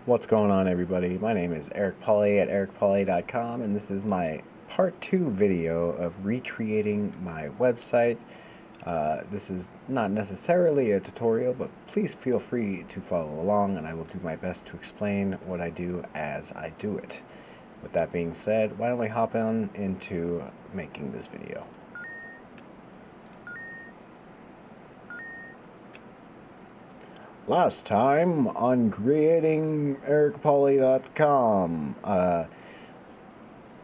What's going on, everybody? My name is Eric Polley at ericpolley.com, and this is my part 2 video of recreating my website. This is not necessarily a tutorial, but please feel free to follow along, and I will do my best to explain what I do as I do it. With that being said, why don't we hop on into making this video. Last time on creating ericpolley.com,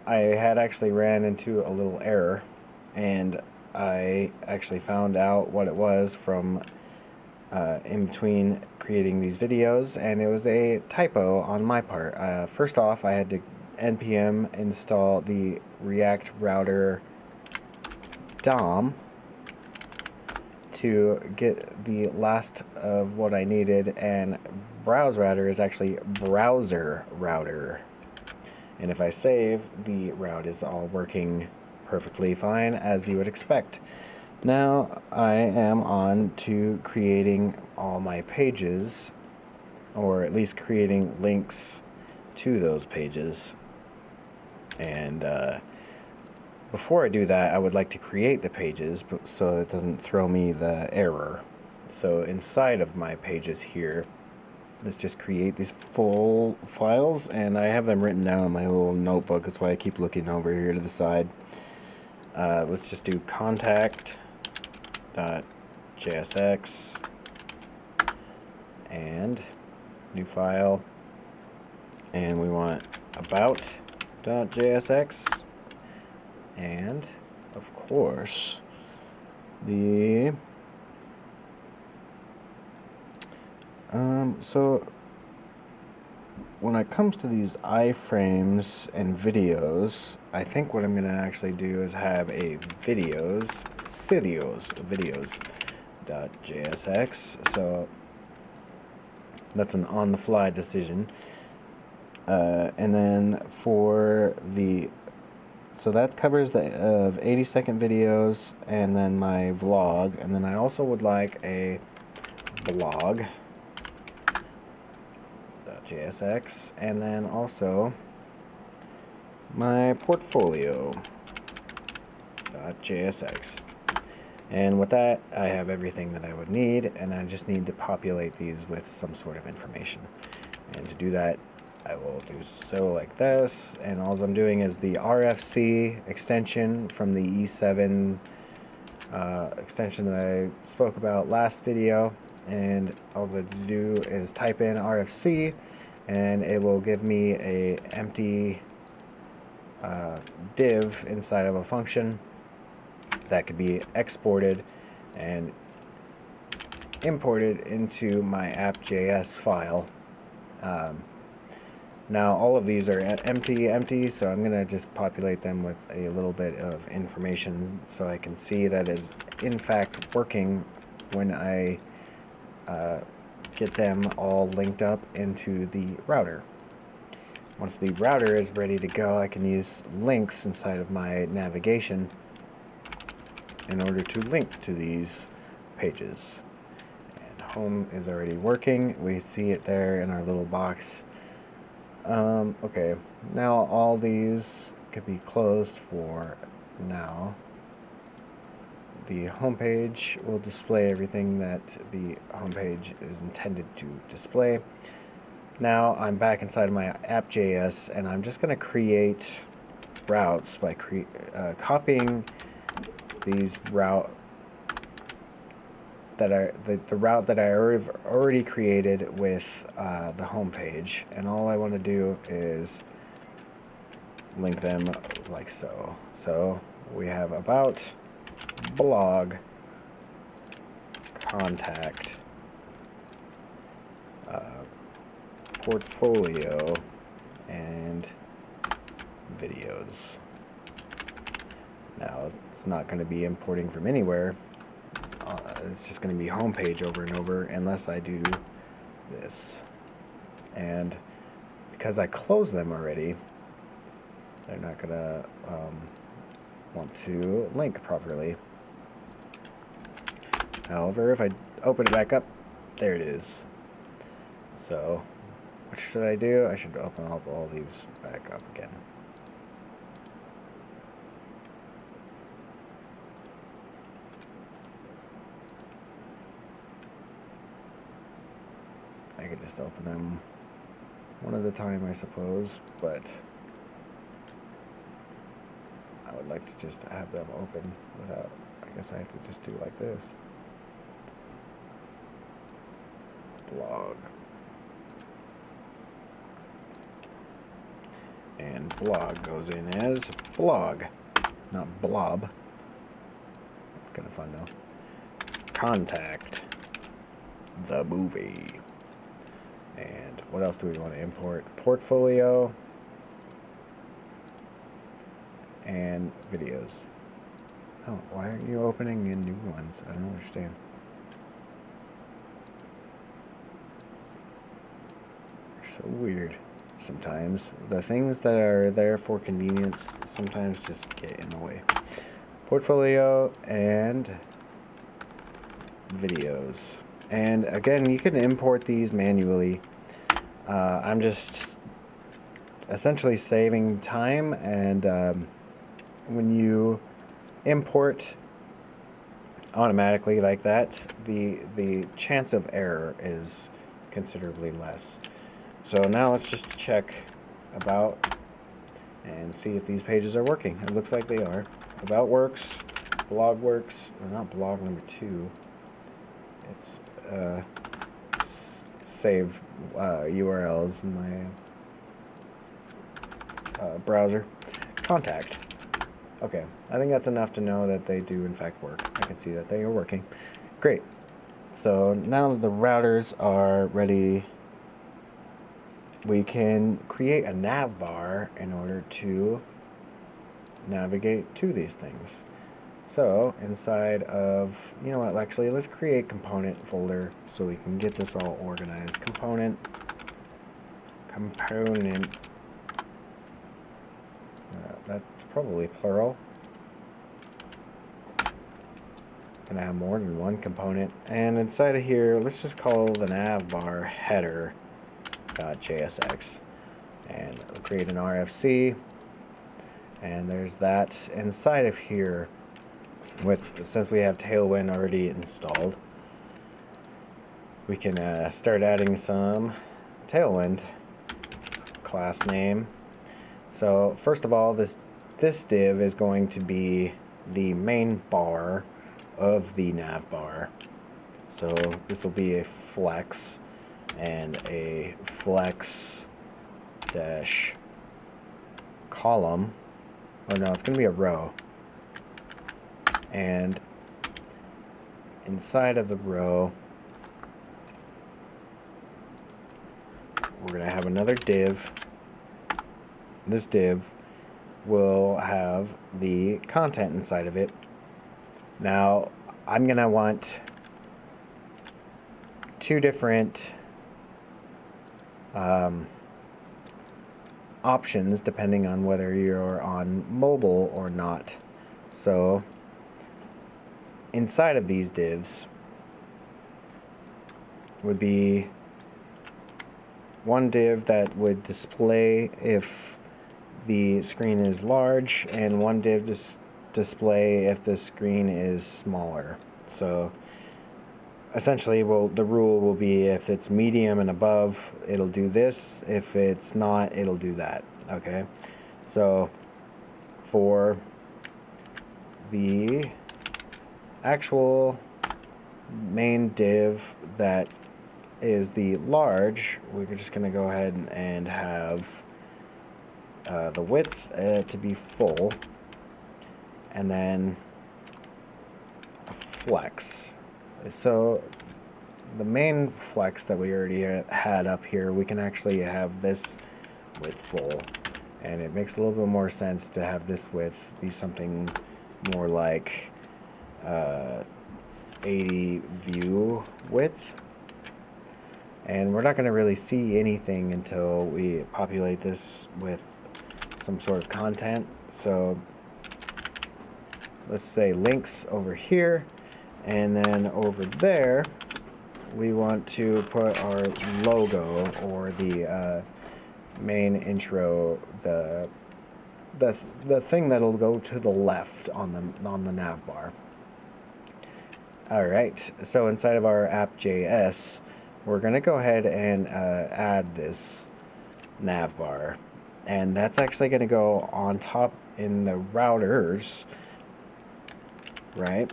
I had actually ran into a little error, and I actually found out what it was from in between creating these videos, and it was a typo on my part. First off, I had to npm install the React router DOM to get the last of what I needed, and browse router is actually browser router. And if I save, the route is all working perfectly fine, as you would expect. Now I am on to creating all my pages, or at least creating links to those pages. And before I do that, I would like to create the pages so it doesn't throw me the error. So inside of my pages here, let's just create these full files, and I have them written down in my little notebook. That's why I keep looking over here to the side. Let's just do contact.jsx and new file, and we want about.jsx, and of course the so when it comes to these iframes and videos, I think what I'm going to actually do is have a videos.jsx. So that's an on-the-fly decision. And then for the, so that covers the 80-second videos, and then my vlog, and then I also would like a blog.jsx, and then also my portfolio.jsx. And with that, I have everything that I would need, and I just need to populate these with some sort of information. And to do that, I will do so like this, and all I'm doing is the RFC extension from the E7 extension that I spoke about last video, and all I have to do is type in RFC, and it will give me a empty div inside of a function that could be exported and imported into my app.js file. Now all of these are empty, so I'm gonna just populate them with a little bit of information so I can see that is in fact working when I get them all linked up into the router. Once the router is ready to go, I can use links inside of my navigation in order to link to these pages. And home is already working. We see it there in our little box. Okay, now all these could be closed for now. The homepage will display everything that the homepage is intended to display. Now I'm back inside of my app.js, and I'm just going to create routes by copying these route that are the route that I already created with the home page, and all I want to do is link them like so. So we have about, blog, contact, portfolio, and videos. Now it's not going to be importing from anywhere. It's just going to be homepage over and over unless I do this. And because I closed them already, they're not going to want to link properly. However, if I open it back up, there it is. So what should I do? I should open up all these back up again. I could just open them one at a time, I suppose, but I would like to just have them open without, I guess I have to just do like this. Blog. And blog goes in as blog, not blob. That's kind of fun though. Contact the movie. And what else do we want to import? Portfolio and videos. Oh, why aren't you opening in new ones? I don't understand. They're so weird sometimes. The things that are there for convenience sometimes just get in the way. Portfolio and videos. And again, you can import these manually. I'm just essentially saving time, and when you import automatically like that, the chance of error is considerably less. So now let's just check about and see if these pages are working. It looks like they are. About works, blog works, or not blog number 2. It's save URLs in my browser. Contact. Okay, I think that's enough to know that they do in fact work. I can see that they are working. Great. So now that the routers are ready, we can create a nav bar in order to navigate to these things. So inside of, you know what, actually let's create component folder so we can get this all organized. Component, that's probably plural. Gonna have more than one component. And inside of here, let's just call the nav bar header.jsx. And we'll create an RFC. And there's that. Inside of here, since we have Tailwind already installed, we can start adding some Tailwind class name. So first of all, this div is going to be the main bar of the nav bar. So this will be a flex and a flex dash column, or no, it's going to be a row. And inside of the row, we're going to have another div. This div will have the content inside of it. Now, I'm going to want two different options depending on whether you're on mobile or not. So inside of these divs would be one div that would display if the screen is large, and one div display if the screen is smaller. So essentially, the rule will be if it's medium and above, it'll do this. If it's not, it'll do that. Okay? So for the actual main div that is the large, we're just going to go ahead and have the width to be full, and then a flex. So the main flex that we already had up here, we can actually have this width full, and it makes a little bit more sense to have this width be something more like 80 view width. And we're not going to really see anything until we populate this with some sort of content. So let's say links over here, and then over there we want to put our logo, or the main intro, the thing that'll go to the left on the nav bar. All right, so inside of our app.js, we're gonna go ahead and add this nav bar, and that's actually gonna go on top in the routers, right?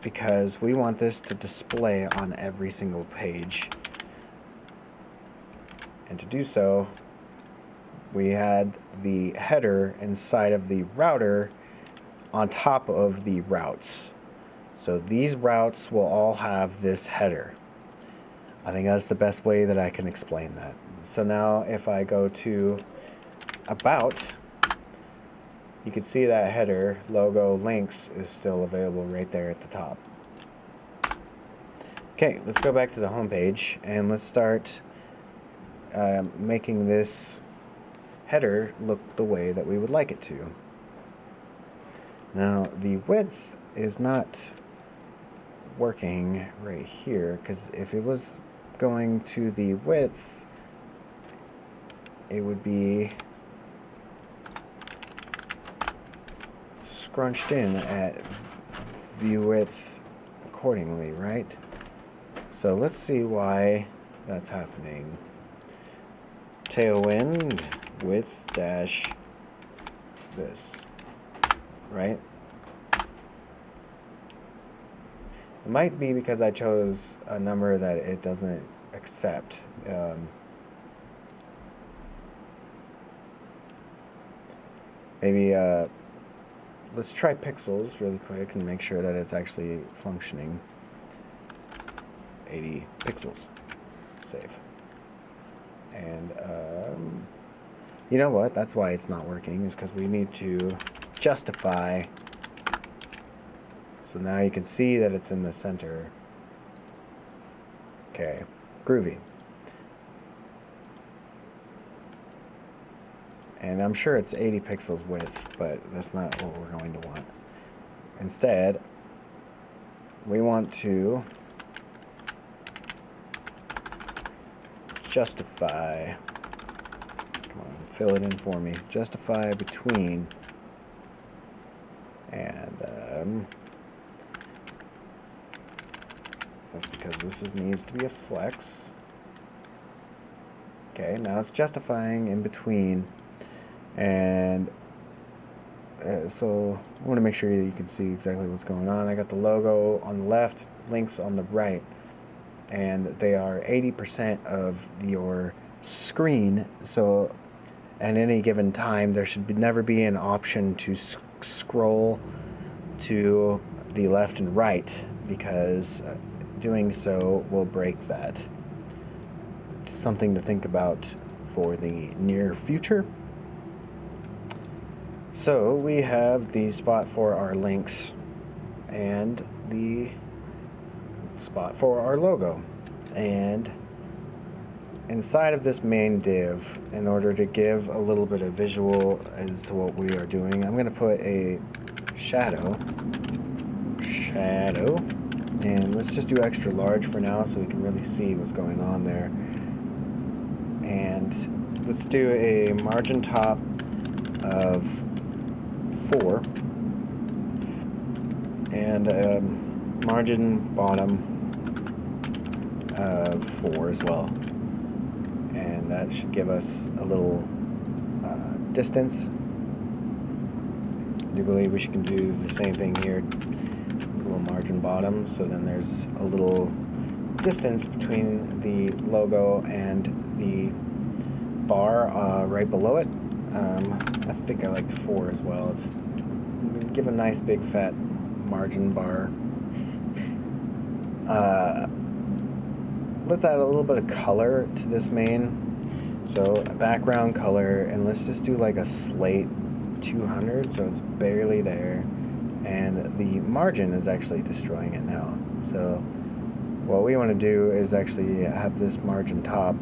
Because we want this to display on every single page. And to do so, we had the header inside of the router on top of the routes. So these routes will all have this header. I think that's the best way that I can explain that. So now if I go to About, you can see that header, logo, links is still available right there at the top. Okay, let's go back to the home page and let's start making this header look the way that we would like it to. Now the width is not working right here, because if it was going to the width, it would be scrunched in at view width accordingly, right? So let's see why that's happening. Tailwind width dash this, right? It might be because I chose a number that it doesn't accept. Maybe let's try pixels really quick and make sure that it's actually functioning. 80 pixels. Save. And you know what? That's why it's not working, is because we need to justify. So now you can see that it's in the center. Okay, groovy. And I'm sure it's 80 pixels width, but that's not what we're going to want. Instead, we want to justify. Come on, fill it in for me. Justify between, and that's because this needs to be a flex. Okay, now it's justifying in between, and so I want to make sure you can see exactly what's going on. I got the logo on the left, links on the right, and they are 80% of your screen. So at any given time, there should never be an option to scroll to the left and right, because doing so will break that. It's something to think about for the near future. So we have the spot for our links and the spot for our logo. And inside of this main div, in order to give a little bit of visual as to what we are doing, I'm going to put a shadow, and let's just do extra large for now so we can really see what's going on there. And let's do a margin top of 4 and margin bottom of 4 as well, and that should give us a little distance. I do believe we can do the same thing here, a little margin bottom, so then there's a little distance between the logo and the bar right below it. I think I liked 4 as well. It's give a nice big fat margin bar. Let's add a little bit of color to this main. So a background color, and let's just do like a slate 200, so it's barely there. And the margin is actually destroying it now. So what we want to do is actually have this margin top,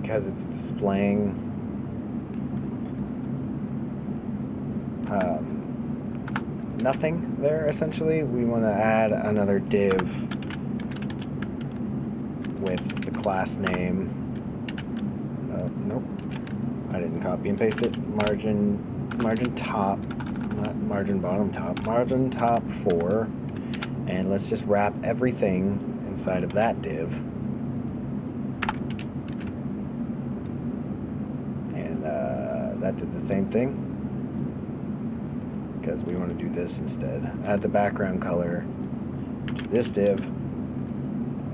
because it's displaying nothing there, essentially. We want to add another div with the class name. Nope, I didn't copy and paste it. Margin top, not margin bottom top, margin top 4, and let's just wrap everything inside of that div. And that did the same thing, because we want to do this instead. Add the background color to this div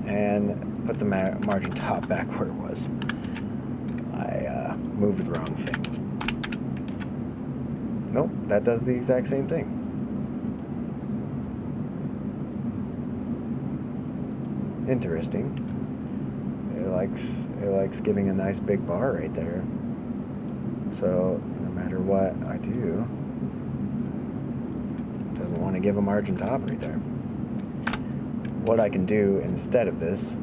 and put the margin top back where it was. I moved the wrong thing. Nope, that does the exact same thing. Interesting. It likes giving a nice big bar right there. So no matter what I do, it doesn't want to give a margin top right there. What I can do instead of this,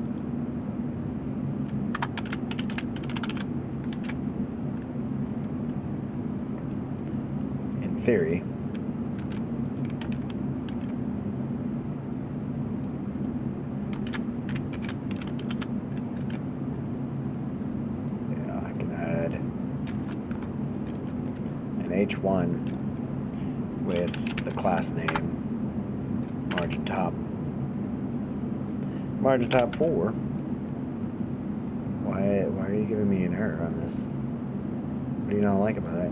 in theory, yeah, I can add an H1 with the class name margin top 4. Why are you giving me an error on this? What do you not like about it?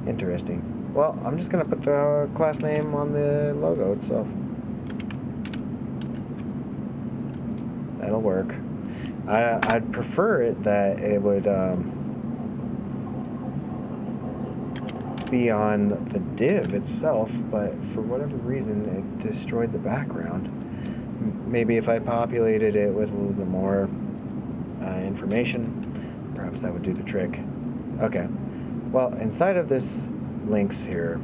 Interesting. Well, I'm just gonna put the class name on the logo itself. That'll work. I'd prefer it that it would be on the div itself, but for whatever reason it destroyed the background. Maybe if I populated it with a little bit more information, perhaps that would do the trick. Okay, well, inside of this links here,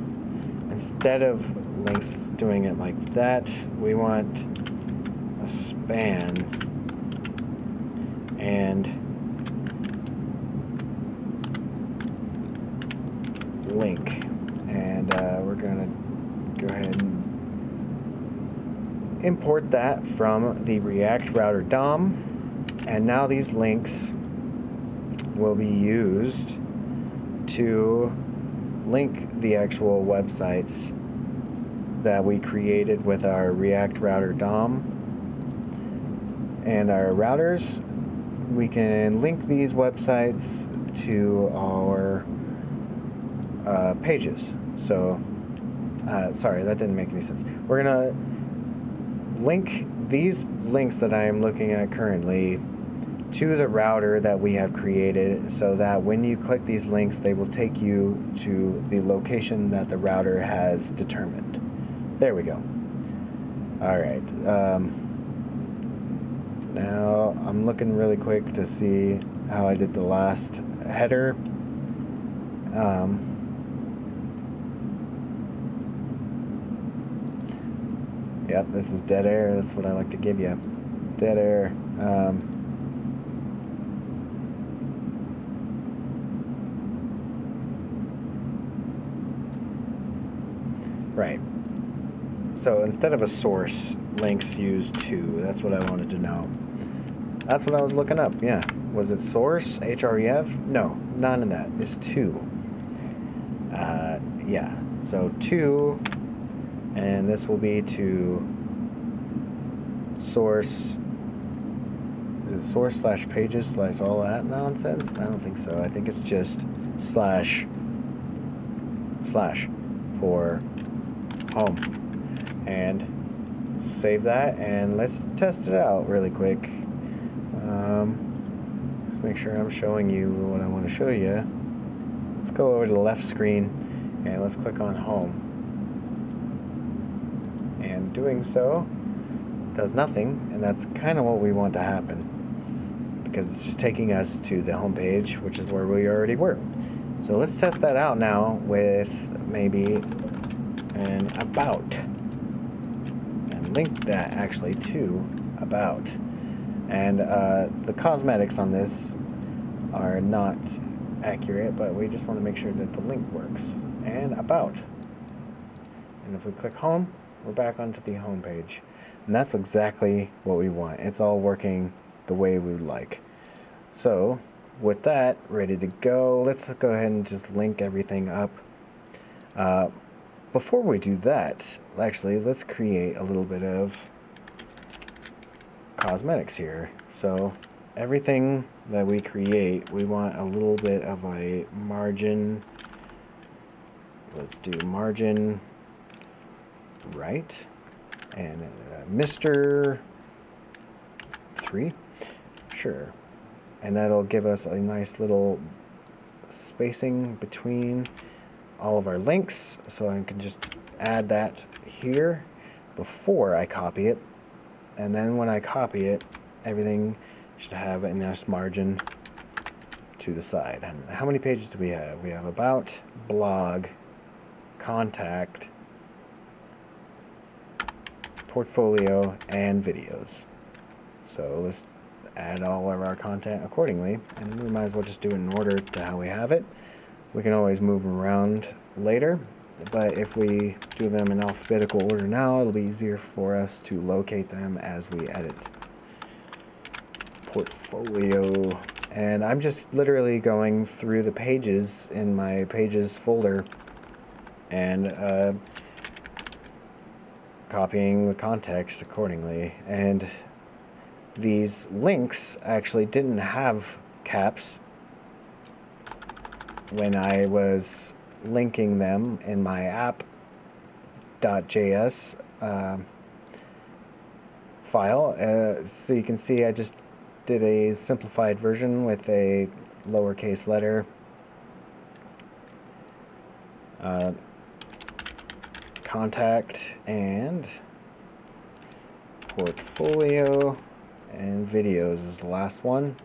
instead of links doing it like that, we want a span and link, and we're gonna go ahead and import that from the React router DOM, and now these links will be used to link the actual websites that we created with our React router DOM and our routers. We can link these websites to our pages. So, sorry, that didn't make any sense. We're gonna link these links that I am looking at currently to the router that we have created, so that when you click these links, they will take you to the location that the router has determined. There we go. All right. Now I'm looking really quick to see how I did the last header. Yep, this is dead air. That's what I like to give you. Dead air. Right. So instead of a source, links use to. That's what I wanted to know. That's what I was looking up. Yeah. Was it source, href? No, none of that. It's to. Yeah. So to, and this will be to source. Is it source / pages / all that nonsense? I don't think so. I think it's just / for home. And save that, and let's test it out really quick. Let's make sure I'm showing you what I want to show you. Let's go over to the left screen and let's click on home. And doing so does nothing, and that's kind of what we want to happen, because it's just taking us to the home page, which is where we already were. So let's test that out now with maybe an about, and link that actually to about. And the cosmetics on this are not accurate, but we just want to make sure that the link works. And about. And if we click home, we're back onto the home page. And that's exactly what we want. It's all working the way we would like. So with that ready to go, let's go ahead and just link everything up. Before we do that, actually, let's create a little bit of cosmetics here. So everything that we create, we want a little bit of a margin. Let's do margin right, and Mr. 3, sure, and that'll give us a nice little spacing between all of our links, so I can just add that here before I copy it, and then when I copy it, everything should have a nice margin to the side. And how many pages do we have? We have about, blog, contact, portfolio, and videos. So let's add all of our content accordingly, and we might as well just do it in order to how we have it. We can always move them around later, but if we do them in alphabetical order now, it'll be easier for us to locate them as we edit. Portfolio, and I'm just literally going through the pages in my pages folder and copying the context accordingly. And these links actually didn't have caps when I was linking them in my app.js file. So you can see I just did a simplified version with a lowercase letter, contact, and portfolio, and videos is the last one.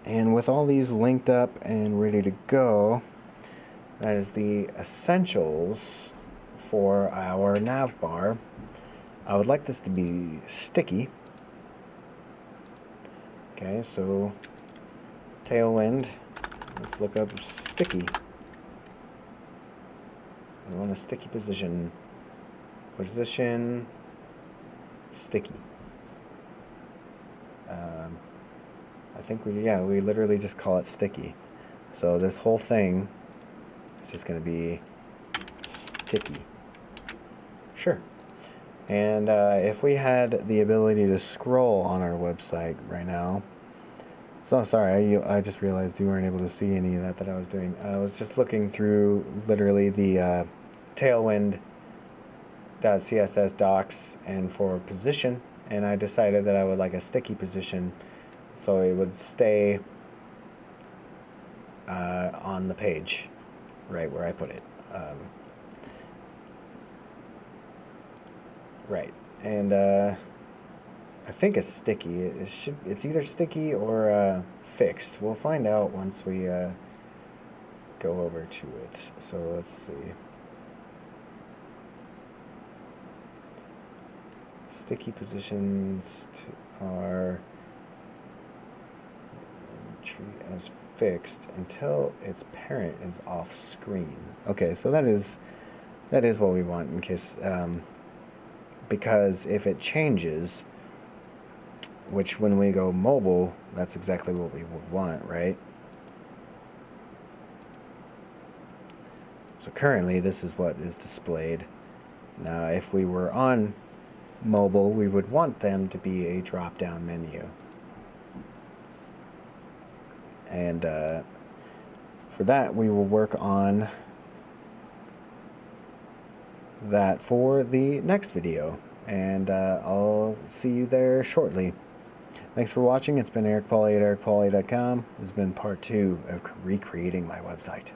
And with all these linked up and ready to go, that is the essentials for our nav bar. I would like this to be sticky. Okay, so Tailwind, let's look up sticky. We want a sticky position. Position sticky. I think we literally just call it sticky. So this whole thing is just going to be sticky. Sure. And if we had the ability to scroll on our website right now, so sorry, I just realized you weren't able to see any of that I was doing. I was just looking through literally the Tailwind.css docs and for position, and I decided that I would like a sticky position so it would stay on the page right where I put it. Right, and I think it's sticky. It's either sticky or fixed. We'll find out once we go over to it. So let's see. Sticky positions are treat as fixed until its parent is off screen. Okay, so that is what we want in case. Because if it changes, which when we go mobile, that's exactly what we would want, right? So currently this is what is displayed. Now if we were on mobile, we would want them to be a drop-down menu. And for that we will work on that for the next video, and I'll see you there shortly. Thanks for watching. It's been Eric Polley at ericpolley.com. This has been part 2 of recreating my website.